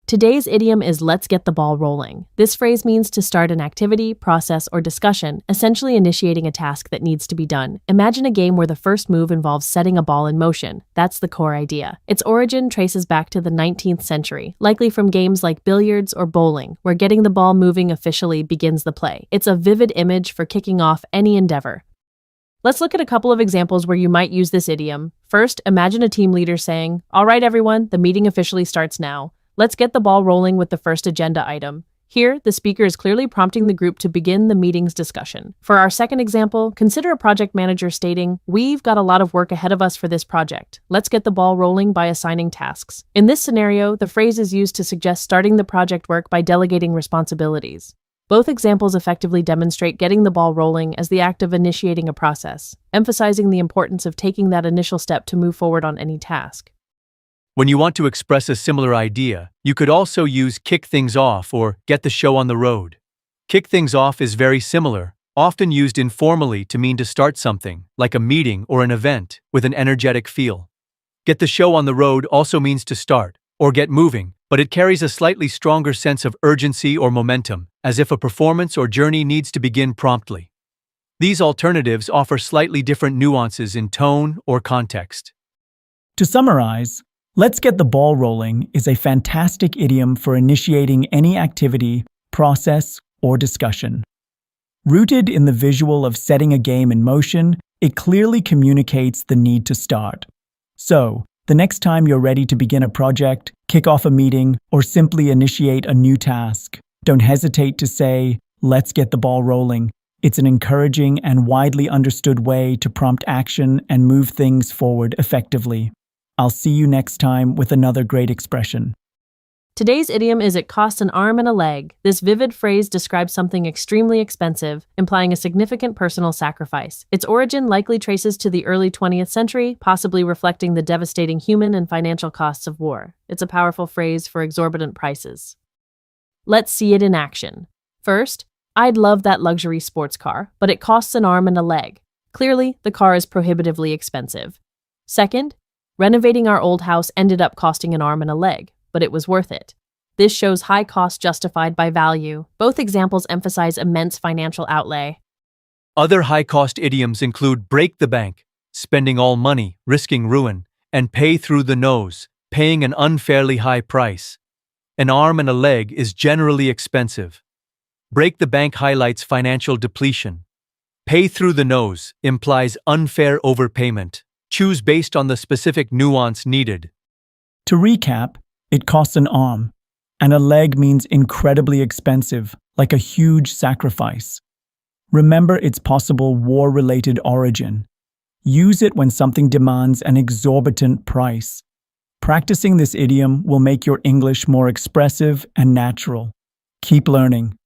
Today's idiom is let's get the ball rolling. This phrase means to start an activity, process, or discussion, essentially initiating a task that needs to be done. Imagine a game where the first move involves setting a ball in motion. That's the core idea. Its origin traces back to the 19th century, likely from games like billiards or bowling, where getting the ball moving officially begins the play. It's a vivid image for kicking off any endeavor. Let's look at a couple of examples where you might use this idiom. First, imagine a team leader saying, "All right, everyone, the meeting officially starts now. Let's get the ball rolling with the first agenda item." Here, the speaker is clearly prompting the group to begin the meeting's discussion. For our second example, consider a project manager stating, "We've got a lot of work ahead of us for this project. Let's get the ball rolling by assigning tasks." In this scenario, the phrase is used to suggest starting the project work by delegating responsibilities. Both examples effectively demonstrate getting the ball rolling as the act of initiating a process, emphasizing the importance of taking that initial step to move forward on any task. When you want to express a similar idea, you could also use kick things off or get the show on the road. Kick things off is very similar, often used informally to mean to start something, like a meeting or an event, with an energetic feel. Get the show on the road also means to start, or get moving, but it carries a slightly stronger sense of urgency or momentum, as if a performance or journey needs to begin promptly. These alternatives offer slightly different nuances in tone or context. To summarize, let's get the ball rolling is a fantastic idiom for initiating any activity, process, or discussion. Rooted in the visual of setting a game in motion, it clearly communicates the need to start. So, the next time you're ready to begin a project, kick off a meeting, or simply initiate a new task, don't hesitate to say, "Let's get the ball rolling." It's an encouraging and widely understood way to prompt action and move things forward effectively. I'll see you next time with another great expression. Today's idiom is "it costs an arm and a leg." This vivid phrase describes something extremely expensive, implying a significant personal sacrifice. Its origin likely traces to the early 20th century, possibly reflecting the devastating human and financial costs of war. It's a powerful phrase for exorbitant prices. Let's see it in action. First, I'd love that luxury sports car, but it costs an arm and a leg. Clearly, the car is prohibitively expensive. Second, renovating our old house ended up costing an arm and a leg, but it was worth it. This shows high cost justified by value. Both examples emphasize immense financial outlay. Other high-cost idioms include break the bank, spending all money, risking ruin, and pay through the nose, paying an unfairly high price. An arm and a leg is generally expensive. Break the bank highlights financial depletion. Pay through the nose implies unfair overpayment. Choose based on the specific nuance needed. To recap, it costs an arm, and a leg means incredibly expensive, like a huge sacrifice. Remember its possible war-related origin. Use it when something demands an exorbitant price. Practicing this idiom will make your English more expressive and natural. Keep learning.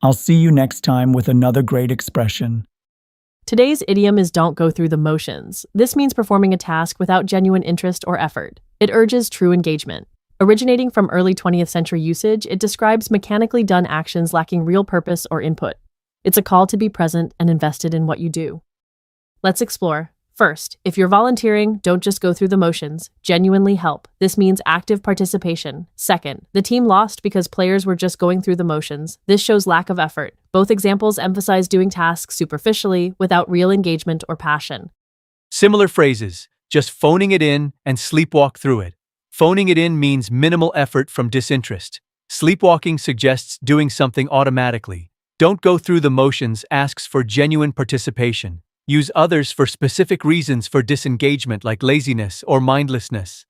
I'll see you next time with another great expression. Today's idiom is "don't go through the motions." This means performing a task without genuine interest or effort. It urges true engagement. Originating from early 20th century usage, it describes mechanically done actions lacking real purpose or input. It's a call to be present and invested in what you do. Let's explore. First, if you're volunteering, don't just go through the motions. Genuinely help. This means active participation. Second, the team lost because players were just going through the motions. This shows lack of effort. Both examples emphasize doing tasks superficially without real engagement or passion. Similar phrases, just phoning it in and sleepwalk through it. Phoning it in means minimal effort from disinterest. Sleepwalking suggests doing something automatically. Don't go through the motions asks for genuine participation. Use others for specific reasons for disengagement like laziness or mindlessness.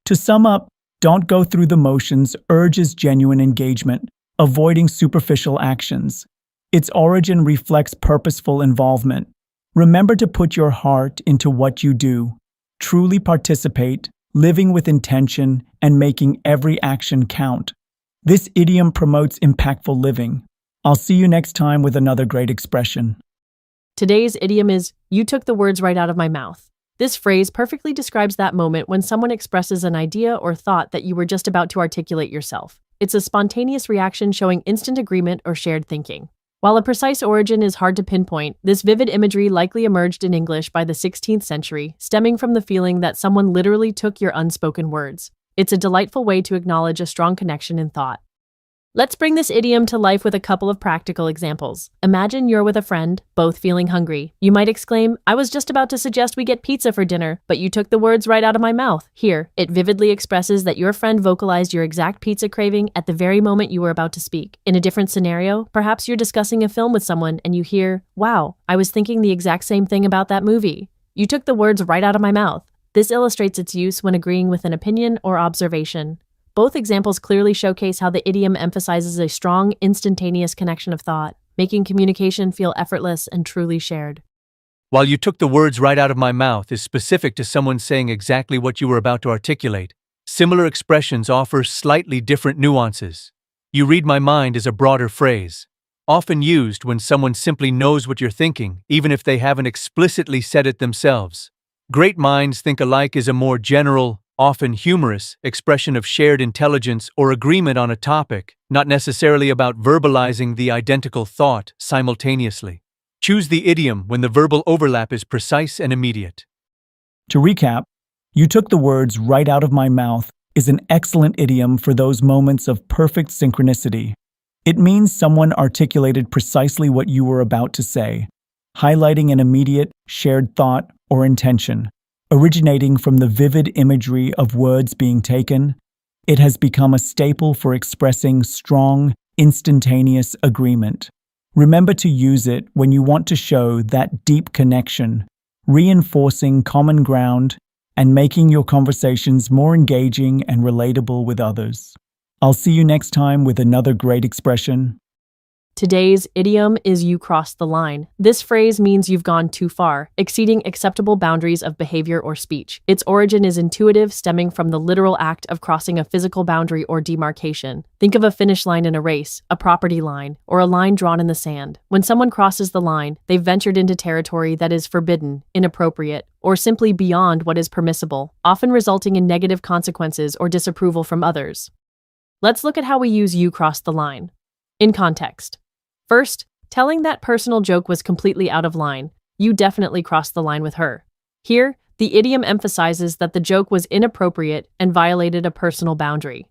To sum up, don't go through the motions urges genuine engagement, avoiding superficial actions. Its origin reflects purposeful involvement. Remember to put your heart into what you do. Truly participate, living with intention, and making every action count. This idiom promotes impactful living. I'll see you next time with another great expression. Today's idiom is "you took the words right out of my mouth." This phrase perfectly describes that moment when someone expresses an idea or thought that you were just about to articulate yourself. It's a spontaneous reaction showing instant agreement or shared thinking. While a precise origin is hard to pinpoint, this vivid imagery likely emerged in English by the 16th century, stemming from the feeling that someone literally took your unspoken words. It's a delightful way to acknowledge a strong connection in thought. Let's bring this idiom to life with a couple of practical examples. Imagine you're with a friend, both feeling hungry. You might exclaim, "I was just about to suggest we get pizza for dinner, but you took the words right out of my mouth." Here, it vividly expresses that your friend vocalized your exact pizza craving at the very moment you were about to speak. In a different scenario, perhaps you're discussing a film with someone and you hear, "Wow, I was thinking the exact same thing about that movie. You took the words right out of my mouth." This illustrates its use when agreeing with an opinion or observation. Both examples clearly showcase how the idiom emphasizes a strong, instantaneous connection of thought, making communication feel effortless and truly shared. While you took the words right out of my mouth is specific to someone saying exactly what you were about to articulate. Similar expressions offer slightly different nuances. You read my mind is a broader phrase, often used when someone simply knows what you're thinking, even if they haven't explicitly said it themselves. Great minds think alike is a more general, often humorous, expression of shared intelligence or agreement on a topic, not necessarily about verbalizing the identical thought simultaneously. Choose the idiom when the verbal overlap is precise and immediate. To recap, "You took the words right out of my mouth" is an excellent idiom for those moments of perfect synchronicity. It means someone articulated precisely what you were about to say, highlighting an immediate, shared thought or intention. Originating from the vivid imagery of words being taken, it has become a staple for expressing strong, instantaneous agreement. Remember to use it when you want to show that deep connection, reinforcing common ground and making your conversations more engaging and relatable with others. I'll see you next time with another great expression. Today's idiom is "you crossed the line." This phrase means you've gone too far, exceeding acceptable boundaries of behavior or speech. Its origin is intuitive, stemming from the literal act of crossing a physical boundary or demarcation. Think of a finish line in a race, a property line, or a line drawn in the sand. When someone crosses the line, they've ventured into territory that is forbidden, inappropriate, or simply beyond what is permissible, often resulting in negative consequences or disapproval from others. Let's look at how we use "you crossed the line." In context. First, telling that personal joke was completely out of line. You definitely crossed the line with her. Here, the idiom emphasizes that the joke was inappropriate and violated a personal boundary.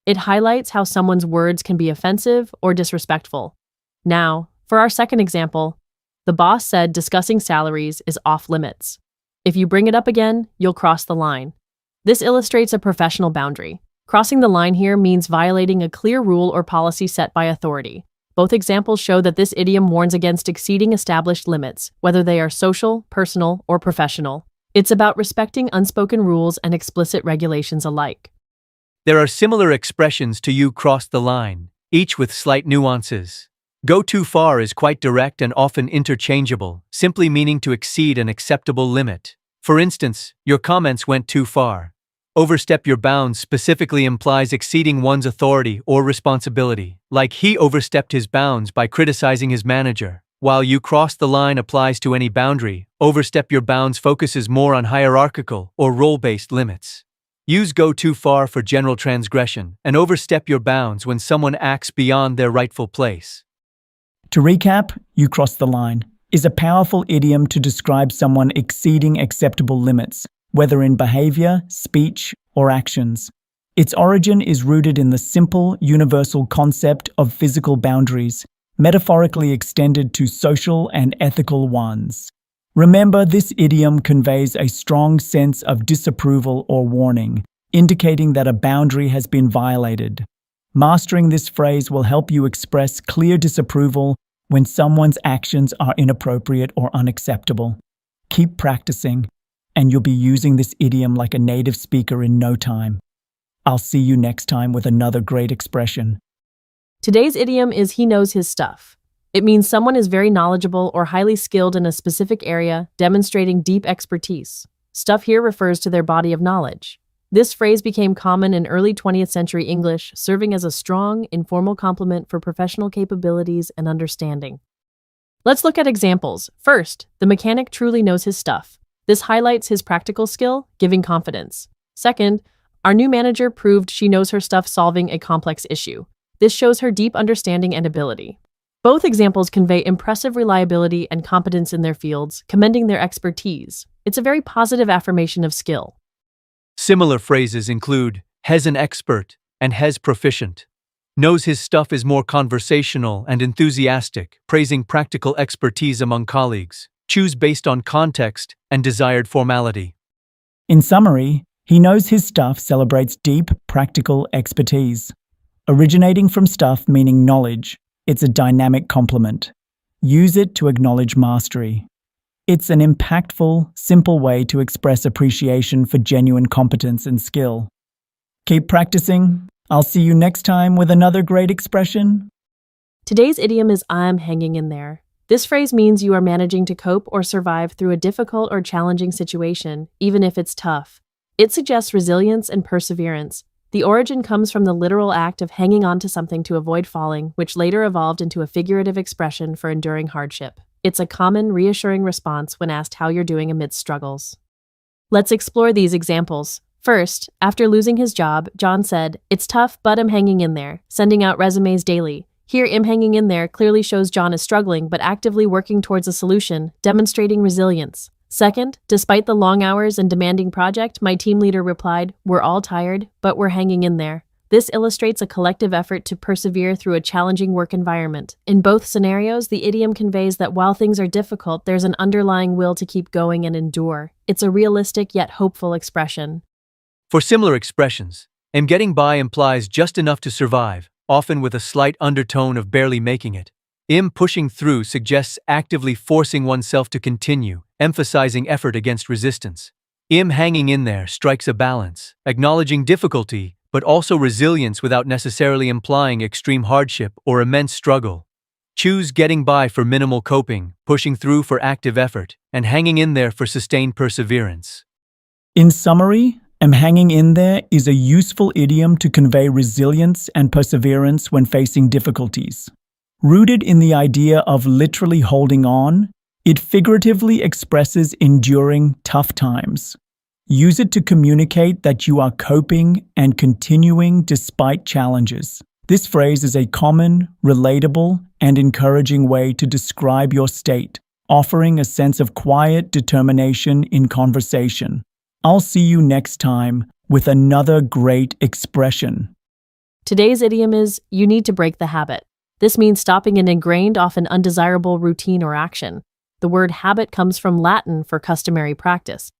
It highlights how someone's words can be offensive or disrespectful. Now, for our second example, the boss said discussing salaries is off limits. If you bring it up again, you'll cross the line. This illustrates a professional boundary. Crossing the line here means violating a clear rule or policy set by authority. Both examples show that this idiom warns against exceeding established limits, whether they are social, personal, or professional. It's about respecting unspoken rules and explicit regulations alike. There are similar expressions to "you crossed the line," each with slight nuances. Go too far is quite direct and often interchangeable, simply meaning to exceed an acceptable limit. For instance, your comments went too far. Overstep your bounds specifically implies exceeding one's authority or responsibility, like he overstepped his bounds by criticizing his manager. While "you crossed the line" applies to any boundary, overstep your bounds focuses more on hierarchical or role-based limits. Use "go too far" for general transgression, and overstep your bounds when someone acts beyond their rightful place. To recap, "you crossed the line" is a powerful idiom to describe someone exceeding acceptable limits, whether in behavior, speech, or actions. Its origin is rooted in the simple, universal concept of physical boundaries, metaphorically extended to social and ethical ones. Remember, this idiom conveys a strong sense of disapproval or warning, indicating that a boundary has been violated. Mastering this phrase will help you express clear disapproval when someone's actions are inappropriate or unacceptable. Keep practicing, and you'll be using this idiom like a native speaker in no time. I'll see you next time with another great expression. Today's idiom is "he knows his stuff." It means someone is very knowledgeable or highly skilled in a specific area, demonstrating deep expertise. Stuff here refers to their body of knowledge. This phrase became common in early 20th century English, serving as a strong, informal compliment for professional capabilities and understanding. Let's look at examples. First, the mechanic truly knows his stuff. This highlights his practical skill, giving confidence. Second, our new manager proved she knows her stuff solving a complex issue. This shows her deep understanding and ability. Both examples convey impressive reliability and competence in their fields, commending their expertise. It's a very positive affirmation of skill. Similar phrases include Hes an expert, and hes proficient. Knows his stuff is more conversational and enthusiastic, praising practical expertise among colleagues. Choose based on context and desired formality. In summary, he knows his stuff celebrates deep, practical expertise. Originating from stuff meaning knowledge, it's a dynamic compliment. Use it to acknowledge mastery. It's an impactful, simple way to express appreciation for genuine competence and skill. Keep practicing. I'll see you next time with another great expression. Today's idiom is I'm hanging in there. This phrase means you are managing to cope or survive through a difficult or challenging situation, even if it's tough. It suggests resilience and perseverance. The origin comes from the literal act of hanging on to something to avoid falling, which later evolved into a figurative expression for enduring hardship. It's a common, reassuring response when asked how you're doing amidst struggles. Let's explore these examples. First, after losing his job, John said, "It's tough, but I'm hanging in there," sending out resumes daily. Here, "I'm hanging in there" clearly shows John is struggling but actively working towards a solution, demonstrating resilience. Second, despite the long hours and demanding project, my team leader replied, "We're all tired, but we're hanging in there." This illustrates a collective effort to persevere through a challenging work environment. In both scenarios, the idiom conveys that while things are difficult, there's an underlying will to keep going and endure. It's a realistic yet hopeful expression. For similar expressions, am getting by implies just enough to survive, often with a slight undertone of barely making it. Im pushing through suggests actively forcing oneself to continue, emphasizing effort against resistance. Im hanging in there strikes a balance, acknowledging difficulty, but also resilience without necessarily implying extreme hardship or immense struggle. Choose getting by for minimal coping, pushing through for active effort, and hanging in there for sustained perseverance. In summary, "I'm hanging in there" is a useful idiom to convey resilience and perseverance when facing difficulties. Rooted in the idea of literally holding on, it figuratively expresses enduring tough times. Use it to communicate that you are coping and continuing despite challenges. This phrase is a common, relatable, and encouraging way to describe your state, offering a sense of quiet determination in conversation. I'll see you next time with another great expression. Today's idiom is, you need to break the habit. This means stopping an ingrained, often undesirable routine or action. The word habit comes from Latin for customary practice.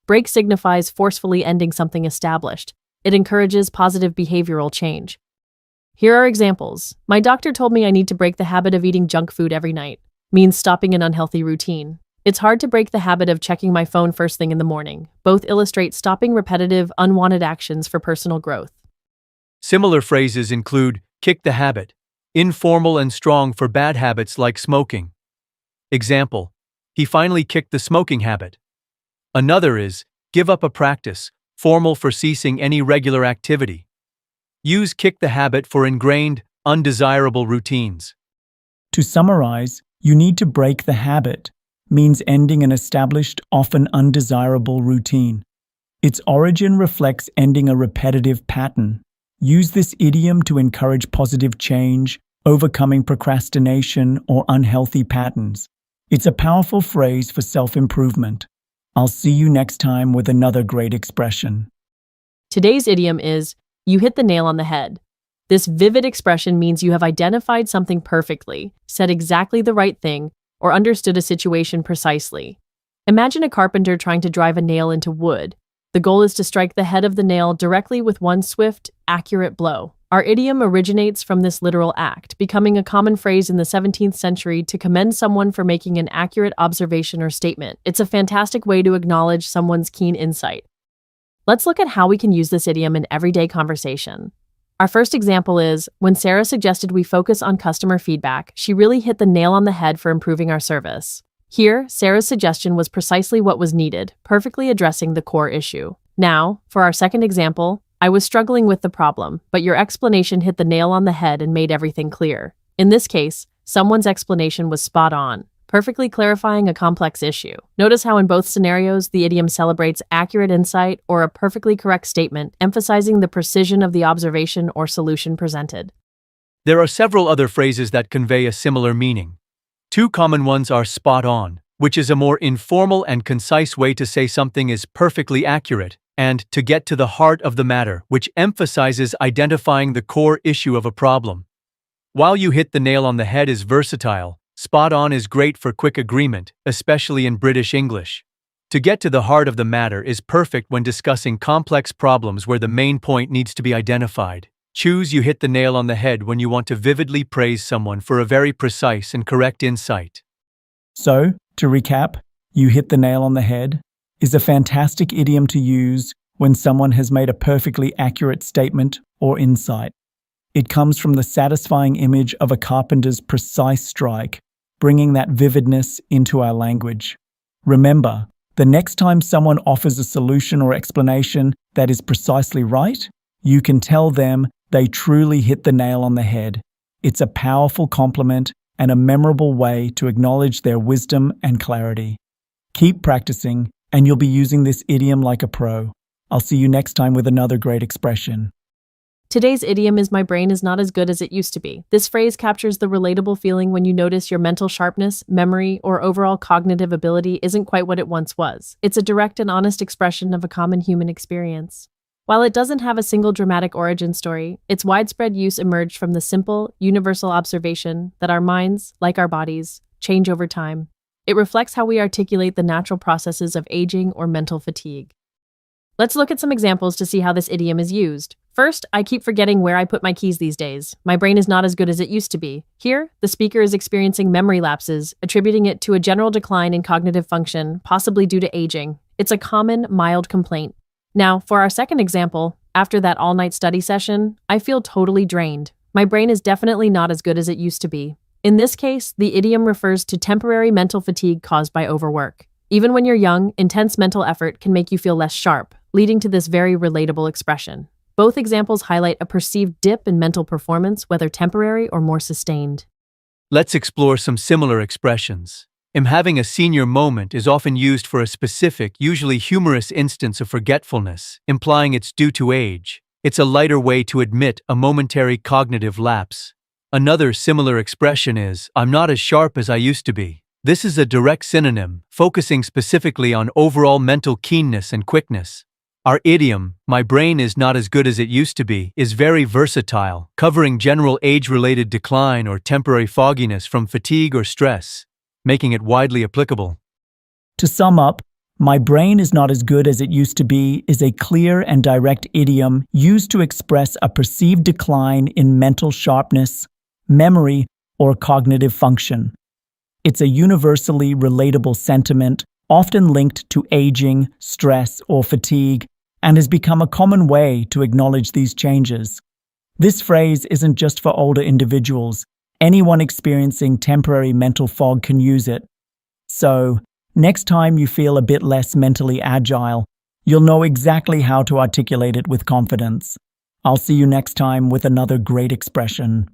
Break signifies forcefully ending something established. It encourages positive behavioral change. Here are examples. My doctor told me I need to break the habit of eating junk food every night. Means stopping an unhealthy routine. It's hard to break the habit of checking my phone first thing in the morning. Both illustrate stopping repetitive, unwanted actions for personal growth. Similar phrases include kick the habit, informal and strong for bad habits like smoking. Example, he finally kicked the smoking habit. Another is, give up a practice, formal for ceasing any regular activity. Use kick the habit for ingrained, undesirable routines. To summarize, "you need to break the habit" means ending an established, often undesirable routine. Its origin reflects ending a repetitive pattern. Use this idiom to encourage positive change, overcoming procrastination or unhealthy patterns. It's a powerful phrase for self-improvement. I'll see you next time with another great expression. Today's idiom is, you hit the nail on the head. This vivid expression means you have identified something perfectly, said exactly the right thing, or understood a situation precisely. Imagine a carpenter trying to drive a nail into wood. The goal is to strike the head of the nail directly with one swift, accurate blow. Our idiom originates from this literal act, becoming a common phrase in the 17th century to commend someone for making an accurate observation or statement. It's a fantastic way to acknowledge someone's keen insight. Let's look at how we can use this idiom in everyday conversation. Our first example is, when Sarah suggested we focus on customer feedback, she really hit the nail on the head for improving our service. Here, Sarah's suggestion was precisely what was needed, perfectly addressing the core issue. Now, for our second example, I was struggling with the problem, but your explanation hit the nail on the head and made everything clear. In this case, someone's explanation was spot on, perfectly clarifying a complex issue. Notice how in both scenarios, the idiom celebrates accurate insight or a perfectly correct statement, emphasizing the precision of the observation or solution presented. There are several other phrases that convey a similar meaning. Two common ones are spot on, which is a more informal and concise way to say something is perfectly accurate, and to get to the heart of the matter, which emphasizes identifying the core issue of a problem. While you hit the nail on the head is versatile, spot on is great for quick agreement, especially in British English. To get to the heart of the matter is perfect when discussing complex problems where the main point needs to be identified. Choose you hit the nail on the head when you want to vividly praise someone for a very precise and correct insight. So, to recap, you hit the nail on the head is a fantastic idiom to use when someone has made a perfectly accurate statement or insight. It comes from the satisfying image of a carpenter's precise strike, bringing that vividness into our language. Remember, the next time someone offers a solution or explanation that is precisely right, you can tell them they truly hit the nail on the head. It's a powerful compliment and a memorable way to acknowledge their wisdom and clarity. Keep practicing, and you'll be using this idiom like a pro. I'll see you next time with another great expression. Today's idiom is "my brain is not as good as it used to be." This phrase captures the relatable feeling when you notice your mental sharpness, memory, or overall cognitive ability isn't quite what it once was. It's a direct and honest expression of a common human experience. While it doesn't have a single dramatic origin story, its widespread use emerged from the simple, universal observation that our minds, like our bodies, change over time. It reflects how we articulate the natural processes of aging or mental fatigue. Let's look at some examples to see how this idiom is used. First, I keep forgetting where I put my keys these days. My brain is not as good as it used to be. Here, the speaker is experiencing memory lapses, attributing it to a general decline in cognitive function, possibly due to aging. It's a common, mild complaint. Now, for our second example, after that all-night study session, I feel totally drained. My brain is definitely not as good as it used to be. In this case, the idiom refers to temporary mental fatigue caused by overwork. Even when you're young, intense mental effort can make you feel less sharp, leading to this very relatable expression. Both examples highlight a perceived dip in mental performance, whether temporary or more sustained. Let's explore some similar expressions. "I'm having a senior moment" is often used for a specific, usually humorous instance of forgetfulness, implying it's due to age. It's a lighter way to admit a momentary cognitive lapse. Another similar expression is, "I'm not as sharp as I used to be." This is a direct synonym, focusing specifically on overall mental keenness and quickness. Our idiom, "my brain is not as good as it used to be," is very versatile, covering general age-related decline or temporary fogginess from fatigue or stress, making it widely applicable. To sum up, "my brain is not as good as it used to be" is a clear and direct idiom used to express a perceived decline in mental sharpness, memory, or cognitive function. It's a universally relatable sentiment, often linked to aging, stress, or fatigue, and has become a common way to acknowledge these changes. This phrase isn't just for older individuals. Anyone experiencing temporary mental fog can use it. So, next time you feel a bit less mentally agile, you'll know exactly how to articulate it with confidence. I'll see you next time with another great expression.